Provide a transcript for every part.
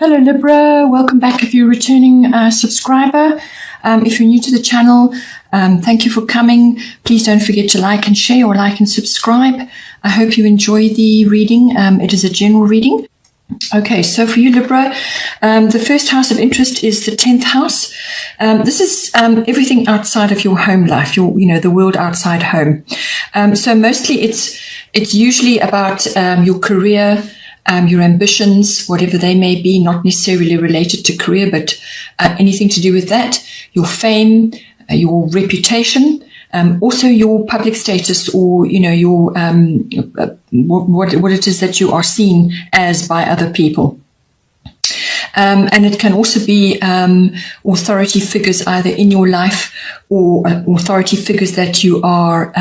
Hello Libra, welcome back if you're a returning subscriber. If you're new to the channel, thank you for coming. Please don't forget to like and share or like and subscribe. I hope you enjoy the reading. It is a general reading. Okay, so for you Libra, the first house of interest is the 10th house. This is everything outside of your home life, the world outside home. So mostly it's usually about your career, your ambitions, whatever they may be, not necessarily related to career, but anything to do with that, your fame, your reputation, also your public status, or your what it is that you are seen as by other people. And it can also be authority figures either in your life or authority figures that you are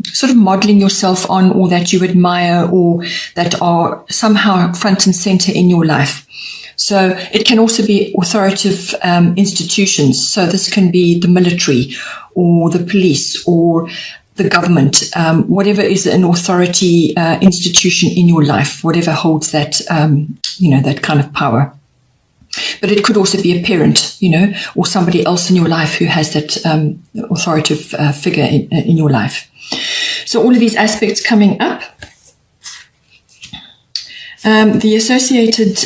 sort of modeling yourself on, or that you admire, or that are somehow front and center in your life. So it can also be authoritative institutions. So this can be the military or the police or the government, whatever is an authority institution in your life, whatever holds that, that kind of power. But it could also be a parent, or somebody else in your life who has that authoritative figure in your life. So all of these aspects coming up. The associated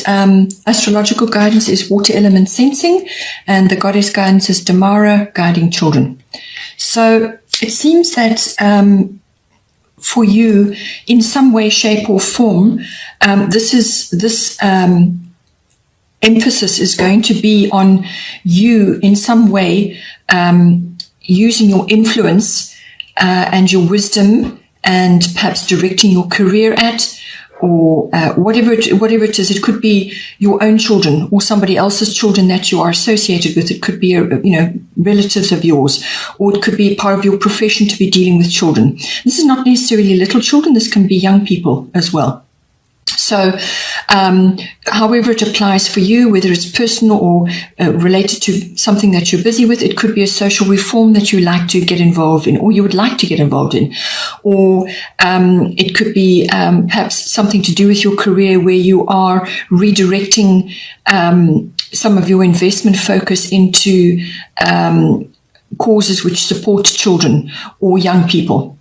astrological guidance is water element sensing, and the goddess guidance is Damara, guiding children. So it seems that for you, in some way, shape or form, this emphasis is going to be on you in some way using your influence and your wisdom, and perhaps directing your career at, or whatever it is. It could be your own children or somebody else's children that you are associated with. It could be relatives of yours, or it could be part of your profession to be dealing with children. This is not necessarily little children. This can be young people as well. So however it applies for you, whether it's personal or related to something that you're busy with, it could be a social reform that you like to get involved in, or you would like to get involved in, or it could be perhaps something to do with your career, where you are redirecting some of your investment focus into causes which support children or young people.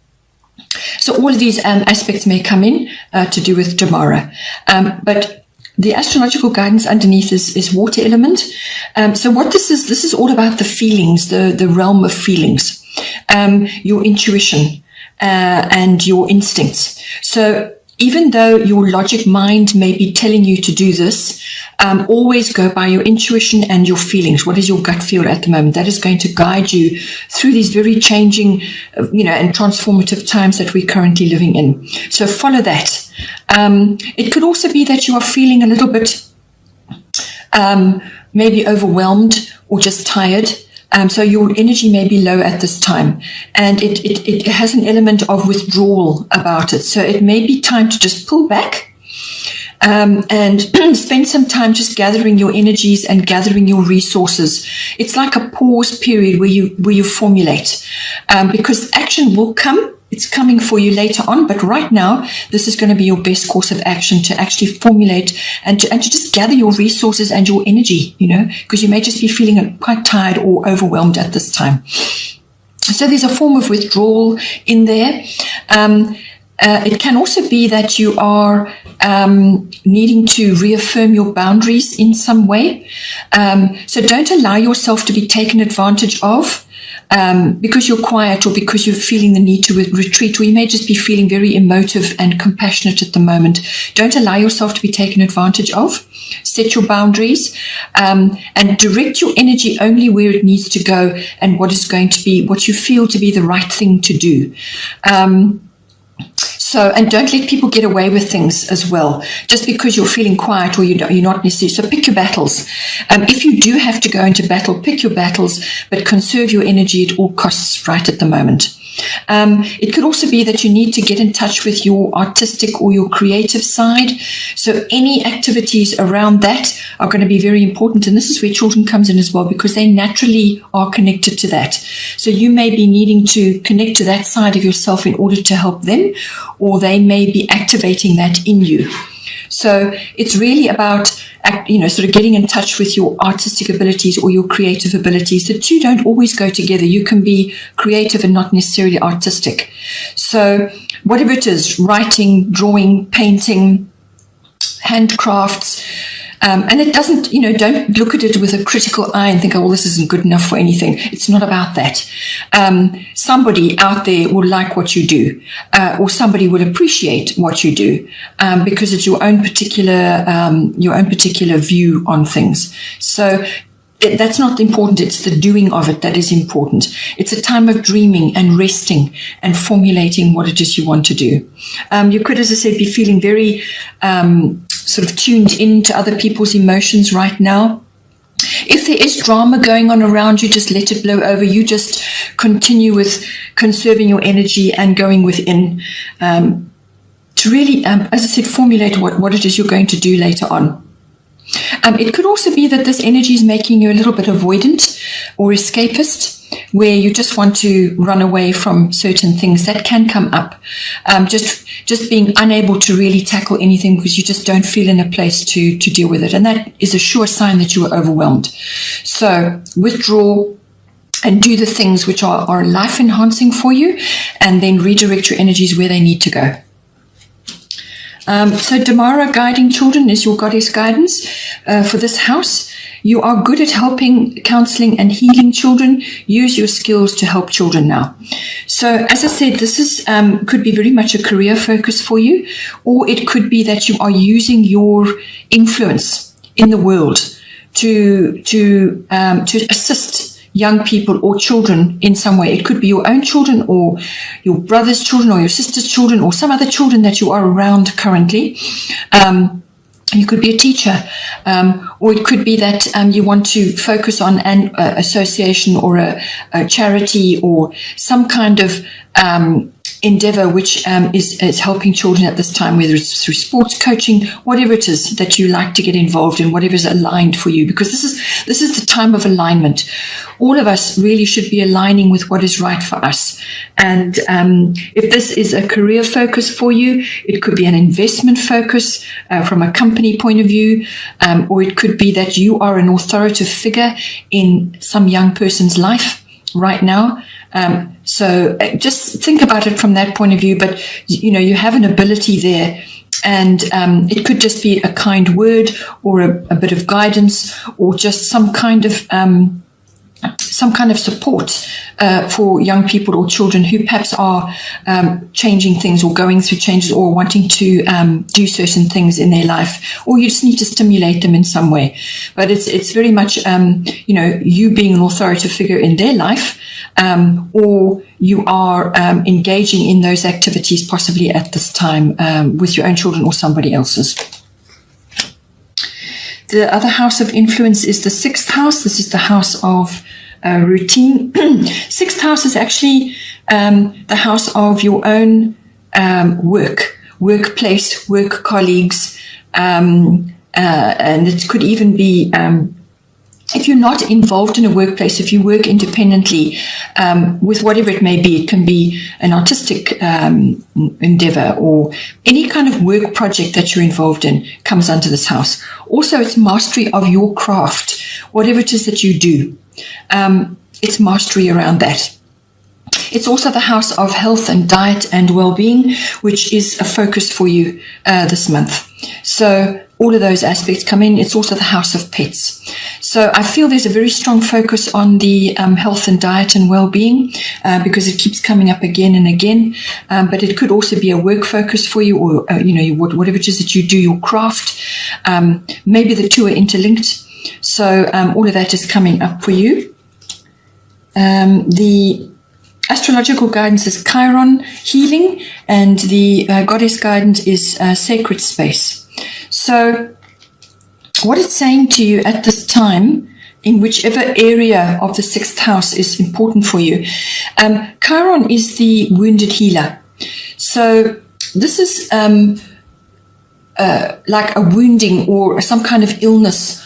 So all of these aspects may come in to do with Damara. But the astrological guidance underneath is water element. So what this is all about the feelings, the realm of feelings, your intuition and your instincts. So even though your logic mind may be telling you to do this, always go by your intuition and your feelings. What is your gut feel at the moment? That is going to guide you through these very changing, and transformative times that we're currently living in. So follow that. It could also be that you are feeling a little bit maybe overwhelmed or just tired. So your energy may be low at this time, and it has an element of withdrawal about it. So it may be time to just pull back and spend some time just gathering your energies and gathering your resources. It's like a pause period where you formulate, because action will come. It's coming for you later on, but right now, this is going to be your best course of action, to actually formulate and to just gather your resources and your energy, because you may just be feeling quite tired or overwhelmed at this time. So there's a form of withdrawal in there. It can also be that you are needing to reaffirm your boundaries in some way. So don't allow yourself to be taken advantage of because you're quiet, or because you're feeling the need to retreat, or you may just be feeling very emotive and compassionate at the moment. Don't allow yourself to be taken advantage of. Set your boundaries and direct your energy only where it needs to go, and what you feel to be the right thing to do. And don't let people get away with things as well, just because you're feeling quiet or you're not necessarily. So pick your battles. If you do have to go into battle, pick your battles, but conserve your energy at all costs right at the moment. It could also be that you need to get in touch with your artistic or your creative side. So any activities around that are going to be very important. And this is where children comes in as well, because they naturally are connected to that. So you may be needing to connect to that side of yourself in order to help them, or they may be activating that in you. So it's really about, sort of getting in touch with your artistic abilities or your creative abilities. The two don't always go together. You can be creative and not necessarily artistic. So whatever it is, writing, drawing, painting, handcrafts, and it doesn't, don't look at it with a critical eye and think, oh, well, this isn't good enough for anything. It's not about that. Somebody out there will like what you do, or somebody will appreciate what you do, because it's your own particular view on things. So that's not important. It's the doing of it that is important. It's a time of dreaming and resting and formulating what it is you want to do. You could, as I said, be feeling very sort of tuned into other people's emotions right now. If there is drama going on around you, just let it blow over. You just continue with conserving your energy and going within, to really, as I said, formulate what it is you're going to do later on. It could also be that this energy is making you a little bit avoidant or escapist, where you just want to run away from certain things. That can come up. Just being unable to really tackle anything because you just don't feel in a place to deal with it. And that is a sure sign that you are overwhelmed. So withdraw and do the things which are life enhancing for you, and then redirect your energies where they need to go. So Damara, guiding children, is your goddess guidance for this house. You are good at helping, counseling, and healing children. Use your skills to help children now. So, as I said, this is could be very much a career focus for you, or it could be that you are using your influence in the world to assist young people or children in some way. It could be your own children or your brother's children or your sister's children or some other children that you are around currently. You could be a teacher, or it could be that you want to focus on an association or a charity or some kind of endeavor which is helping children at this time, whether it's through sports, coaching, whatever it is that you like to get involved in, whatever is aligned for you, because this is the time of alignment. All of us really should be aligning with what is right for us. And if this is a career focus for you, it could be an investment focus from a company point of view, or it could be that you are an authoritative figure in some young person's life right now. So just think about it from that point of view, but you have an ability there, and it could just be a kind word or a bit of guidance, or just some kind of support for young people or children who perhaps are changing things or going through changes or wanting to do certain things in their life, or you just need to stimulate them in some way. But it's very much you being an authoritative figure in their life, or you are engaging in those activities possibly at this time with your own children or somebody else's. The other house of influence is the 6th house. This is the house of routine. 6th house is actually the house of your own workplace, work colleagues, and it could even be if you're not involved in a workplace, if you work independently with whatever it may be. It can be an artistic endeavor or any kind of work project that you're involved in comes under this house. Also, it's mastery of your craft, whatever it is that you do. It's mastery around that. It's also the house of health and diet and well-being, which is a focus for you this month. So all of those aspects come in. It's also the house of pets. So I feel there's a very strong focus on the health and diet and well-being because it keeps coming up again and again. But it could also be a work focus for you, or whatever it is that you do, your craft. Maybe the two are interlinked. So all of that is coming up for you. The astrological guidance is Chiron, healing, and the goddess guidance is sacred space. So what it's saying to you at this time, in whichever area of the 6th house is important for you, Chiron is the wounded healer. So this is like a wounding or some kind of illness,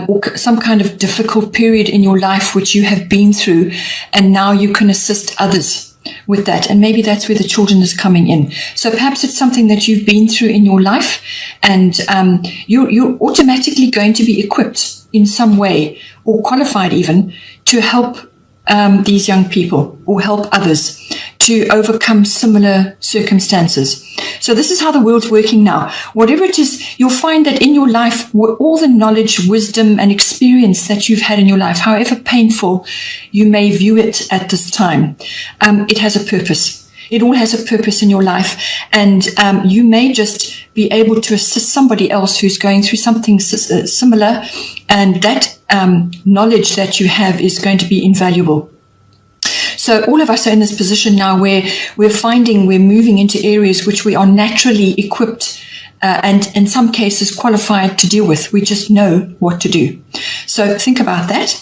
or some kind of difficult period in your life which you have been through, and now you can assist others with that, and maybe that's where the children is coming in. So perhaps it's something that you've been through in your life, and you're automatically going to be equipped in some way, or qualified even, to help these young people or help others to overcome similar circumstances. So this is how the world's working now. Whatever it is, you'll find that in your life, all the knowledge, wisdom, and experience that you've had in your life, however painful you may view it at this time, it has a purpose. It all has a purpose in your life, and you may just be able to assist somebody else who's going through something similar, and that knowledge that you have is going to be invaluable. So all of us are in this position now where we're finding we're moving into areas which we are naturally equipped and in some cases qualified to deal with. We just know what to do. So think about that.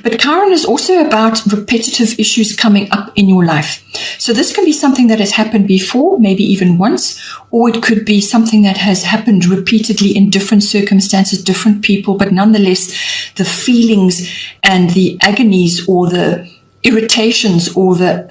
But Chiron is also about repetitive issues coming up in your life. So this can be something that has happened before, maybe even once, or it could be something that has happened repeatedly in different circumstances, different people, but nonetheless the feelings and the agonies or the irritations or the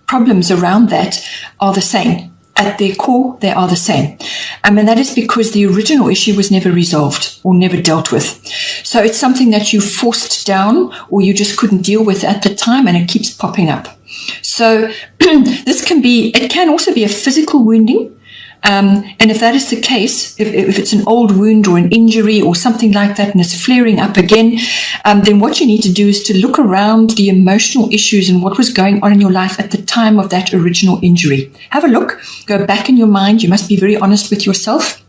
problems around that are the same. At their core, they are the same. And that is because the original issue was never resolved or never dealt with. So it's something that you forced down or you just couldn't deal with at the time, and it keeps popping up. So it can also be a physical wounding. And if that is the case, if it's an old wound or an injury or something like that and it's flaring up again, then what you need to do is to look around the emotional issues and what was going on in your life at the time of that original injury. Have a look, go back in your mind. You must be very honest with yourself.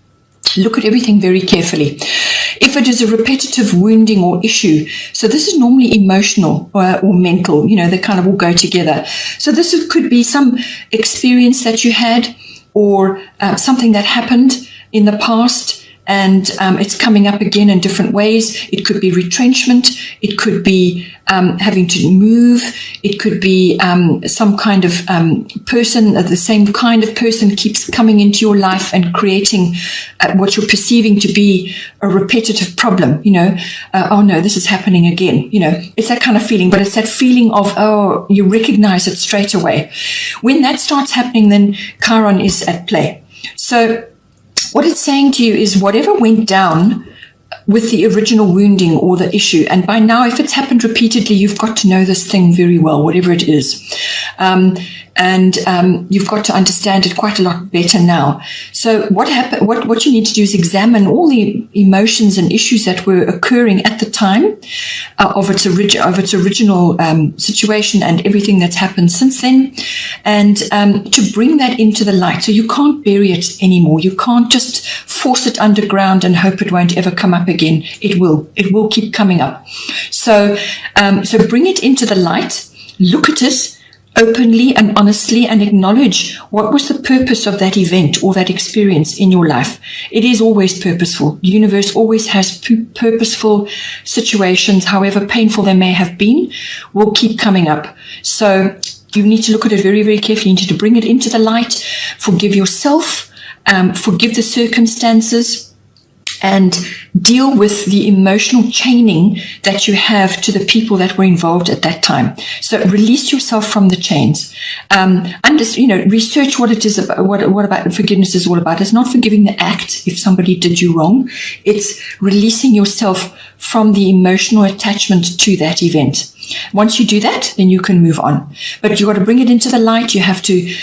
Look at everything very carefully. If it is a repetitive wounding or issue, so this is normally emotional or mental, they kind of all go together. So this could be some experience that you had, or something that happened in the past, and it's coming up again in different ways. It could be retrenchment. It could be having to move. It could be some kind of person, the same kind of person keeps coming into your life and creating what you're perceiving to be a repetitive problem. Oh no, this is happening again. It's that kind of feeling, but it's that feeling of, oh, you recognize it straight away. When that starts happening, then Chiron is at play. So what it's saying to you is whatever went down with the original wounding or the issue, and by now, if it's happened repeatedly, you've got to know this thing very well, whatever it is. And you've got to understand it quite a lot better now. So what you need to do is examine all the emotions and issues that were occurring at the time of its original situation and everything that's happened since then, and to bring that into the light. So you can't bury it anymore. You can't just force it underground and hope it won't ever come up again. It will keep coming up. So bring it into the light, look at it openly and honestly, and acknowledge what was the purpose of that event or that experience in your life. It is always purposeful. The universe always has purposeful situations, however painful they may have been, will keep coming up. So you need to look at it very, very carefully. You need to bring it into the light, forgive yourself, forgive the circumstances, and deal with the emotional chaining that you have to the people that were involved at that time. So release yourself from the chains. Research what it is about, what about forgiveness is all about. It's not forgiving the act if somebody did you wrong. It's releasing yourself from the emotional attachment to that event. Once you do that, then you can move on. But you've got to bring it into the light. You have to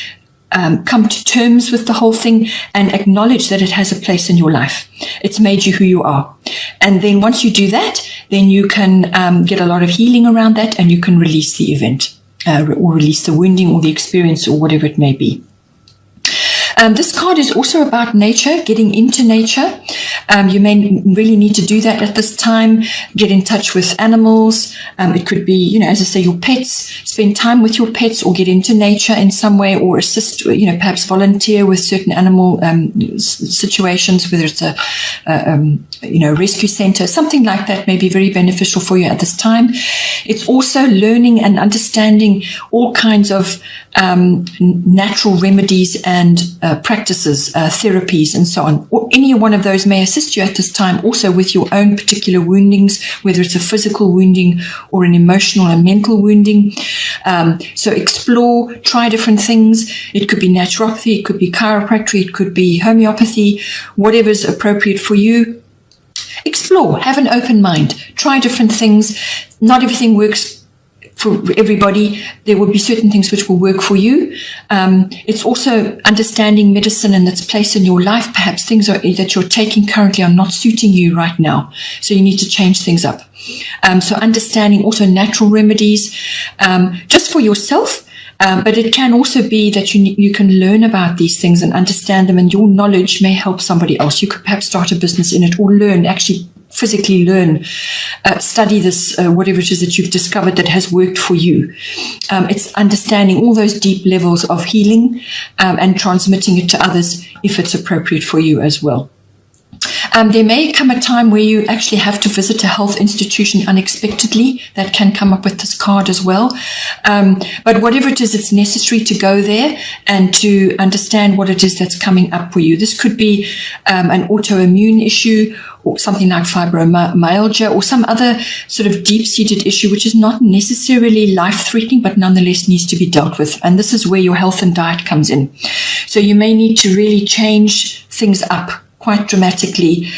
come to terms with the whole thing and acknowledge that it has a place in your life. It's made you who you are. And then once you do that, then you can get a lot of healing around that, and you can release the event or release the wounding or the experience or whatever it may be. This card is also about nature, getting into nature. You may really need to do that at this time. Get in touch with animals. It could be, as I say, your pets. Spend time with your pets, or get into nature in some way, or assist, perhaps volunteer with certain animal situations, whether it's a rescue center, something like that may be very beneficial for you at this time. It's also learning and understanding all kinds of natural remedies and practices, therapies, and so on. Or any one of those may assist you at this time, also with your own particular woundings, whether it's a physical wounding or an emotional and mental wounding. So explore, try different things. It could be naturopathy, it could be chiropractic, it could be homeopathy, whatever is appropriate for you. Explore, have an open mind, try different things. Not everything works for everybody. There will be certain things which will work for you. It's also understanding medicine and its place in your life. Perhaps things that you're taking currently are not suiting you right now, so you need to change things up. So understanding also natural remedies, just for yourself. But it can also be that you can learn about these things and understand them, and your knowledge may help somebody else. You could perhaps start a business in it, or actually physically learn, study this, whatever it is that you've discovered that has worked for you. It's understanding all those deep levels of healing and transmitting it to others if it's appropriate for you as well. There may come a time where you actually have to visit a health institution unexpectedly. That can come up with this card as well. But whatever it is, it's necessary to go there and to understand what it is that's coming up for you. This could be an autoimmune issue, or something like fibromyalgia, or some other sort of deep-seated issue which is not necessarily life-threatening but nonetheless needs to be dealt with. And this is where your health and diet comes in. So you may need to really change things up quite dramatically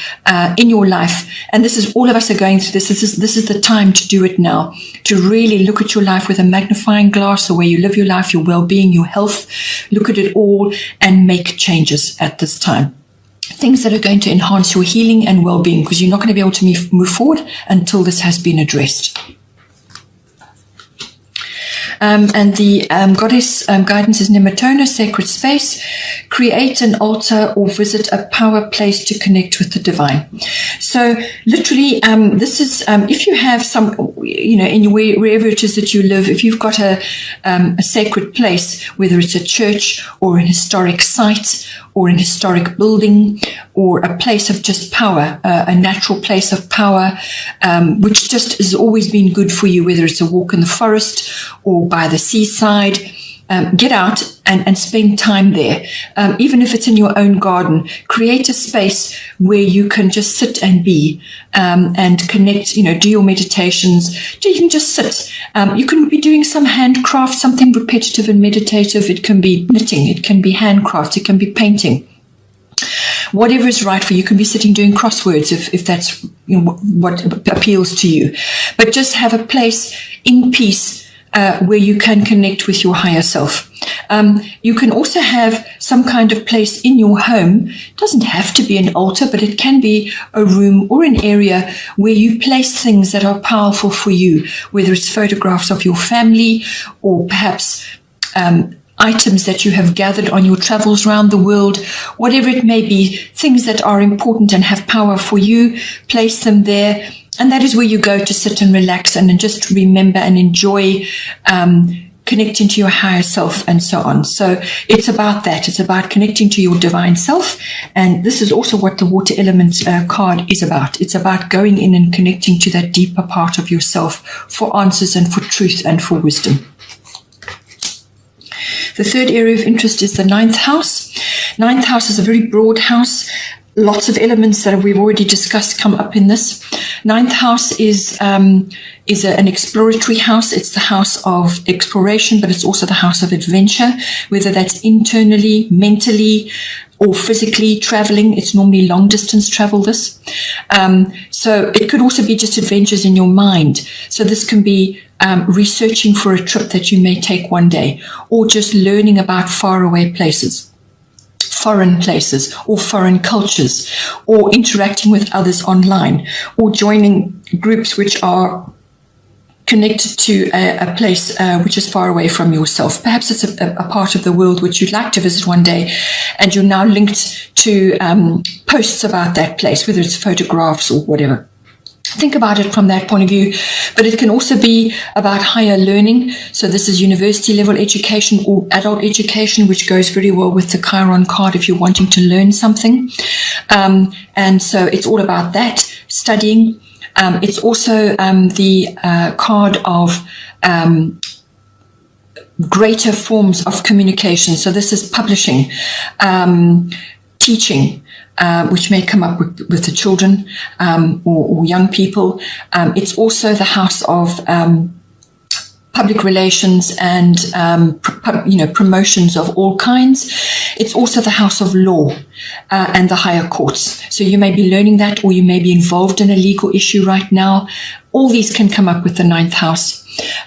in your life. And this is, all of us are going through this. This is the time to do it now, to really look at your life with a magnifying glass, the way you live your life, your well-being, your health. Look at it all and make changes at this time. Things that are going to enhance your healing and well-being, because you're not going to be able to move forward until this has been addressed. And the goddess guidance is Nematona, sacred space. Create an altar or visit a power place to connect with the divine. So literally, this is, if you have some, in wherever it is that you live, if you've got a sacred place, whether it's a church or an historic site or an historic building or a place of just power, a natural place of power, which just has always been good for you, whether it's a walk in the forest or by the seaside, get out and spend time there. Even if it's in your own garden, create a space where you can just sit and be, and connect, do your meditations. You can just sit. You can be doing some handcraft, something repetitive and meditative. It can be knitting, it can be handcraft, it can be painting. Whatever is right for you. You can be sitting doing crosswords if that's what appeals to you. But just have a place in peace where you can connect with your higher self. You can also have some kind of place in your home. It doesn't have to be an altar, but it can be a room or an area where you place things that are powerful for you, whether it's photographs of your family or perhaps items that you have gathered on your travels around the world, whatever it may be, things that are important and have power for you, place them there. And that is where you go to sit and relax and just remember and enjoy connecting to your higher self and so on. So it's about that. It's about connecting to your divine self. And this is also what the water element card is about. It's about going in and connecting to that deeper part of yourself for answers and for truth and for wisdom. The third area of interest is the 9th house. 9th house is a very broad house. Lots of elements that we've already discussed come up in this. 9th house is an exploratory house. It's the house of exploration, but it's also the house of adventure, whether that's internally, mentally, or physically traveling. It's normally long distance travel, this. So it could also be just adventures in your mind. So this can be researching for a trip that you may take one day, or just learning about faraway places, foreign places, or foreign cultures, or interacting with others online, or joining groups which are connected to a place which is far away from yourself. Perhaps it's a part of the world which you'd like to visit one day, and you're now linked to posts about that place, whether it's photographs or whatever. Think about it from that point of view, but it can also be about higher learning. So this is university level education or adult education, which goes very well with the Chiron card if you're wanting to learn something. And so it's all about that, studying. It's also the card of greater forms of communication. So this is publishing, teaching, which may come up with the children or young people. It's also the house of public relations and promotions of all kinds. It's also the house of law and the higher courts. So you may be learning that, or you may be involved in a legal issue right now. All these can come up with the 9th house.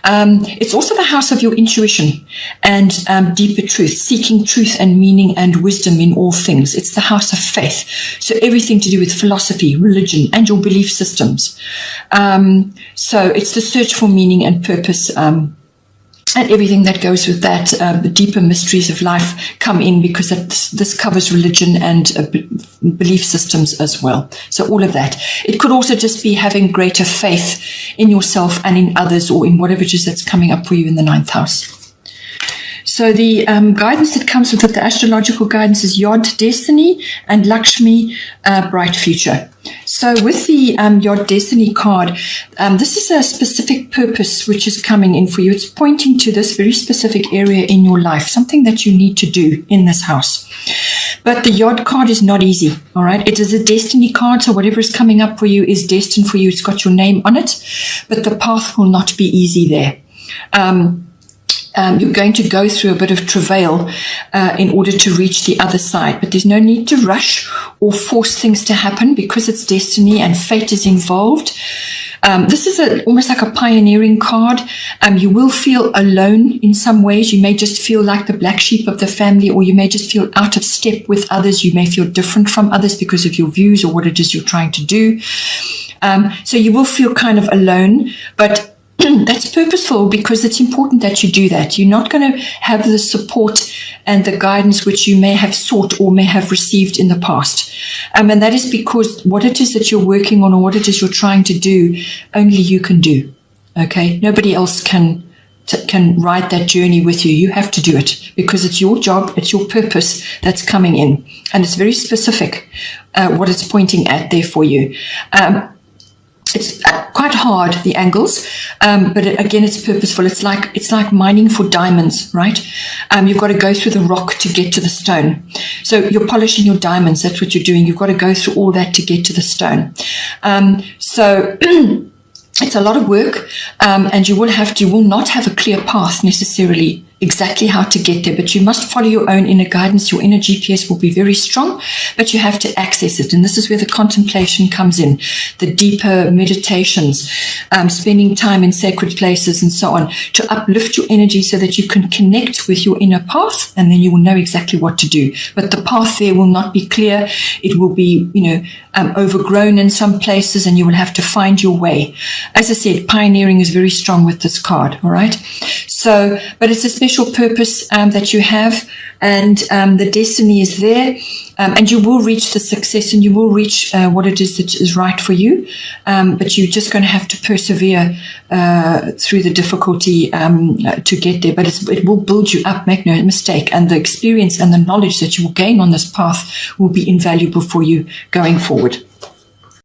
It's also the house of your intuition and deeper truth, seeking truth and meaning and wisdom in all things. It's the house of faith. So everything to do with philosophy, religion, and your belief systems. So it's the search for meaning and purpose, and everything that goes with that. The deeper mysteries of life come in, because this covers religion and belief systems as well. So all of that. It could also just be having greater faith in yourself and in others, or in whatever it is that's coming up for you in the 9th house. So the guidance that comes with it, the astrological guidance, is Yod, Destiny, and Lakshmi, Bright Future. So with the Yod Destiny card, this is a specific purpose which is coming in for you. It's pointing to this very specific area in your life, something that you need to do in this house. But the Yod card is not easy, all right? It is a destiny card, so whatever is coming up for you is destined for you. It's got your name on it, but the path will not be easy there. You're going to go through a bit of travail in order to reach the other side, but there's no need to rush or force things to happen, because it's destiny and fate is involved. This is almost like a pioneering card. You will feel alone in some ways. You may just feel like the black sheep of the family, or you may just feel out of step with others. You may feel different from others because of your views or what it is you're trying to do. So you will feel kind of alone, but that's purposeful, because it's important that you do that. You're not going to have the support and the guidance which you may have sought or may have received in the past. And that is because what it is that you're working on, or what it is you're trying to do, only you can do. Okay? Nobody else can ride that journey with you. You have to do it, because it's your job, it's your purpose that's coming in. And it's very specific what it's pointing at there for you. It's quite hard, the angles, but again, it's purposeful. It's like mining for diamonds, right? You've got to go through the rock to get to the stone. So you're polishing your diamonds. That's what you're doing. You've got to go through all that to get to the stone. So it's a lot of work, and you will not have a clear path necessarily exactly how to get there, but you must follow your own inner guidance. Your inner GPS will be very strong, but you have to access it. And this is where the contemplation comes in, the deeper meditations, spending time in sacred places and so on, to uplift your energy so that you can connect with your inner path, and then you will know exactly what to do. But the path there will not be clear. It will be, overgrown in some places, and you will have to find your way. As I said, pioneering is very strong with this card, all right? So, but it's a special purpose that you have, and the destiny is there, and you will reach the success, and you will reach what it is that is right for you, but you're just going to have to persevere through the difficulty to get there. But it will build you up, make no mistake, and the experience and the knowledge that you will gain on this path will be invaluable for you going forward.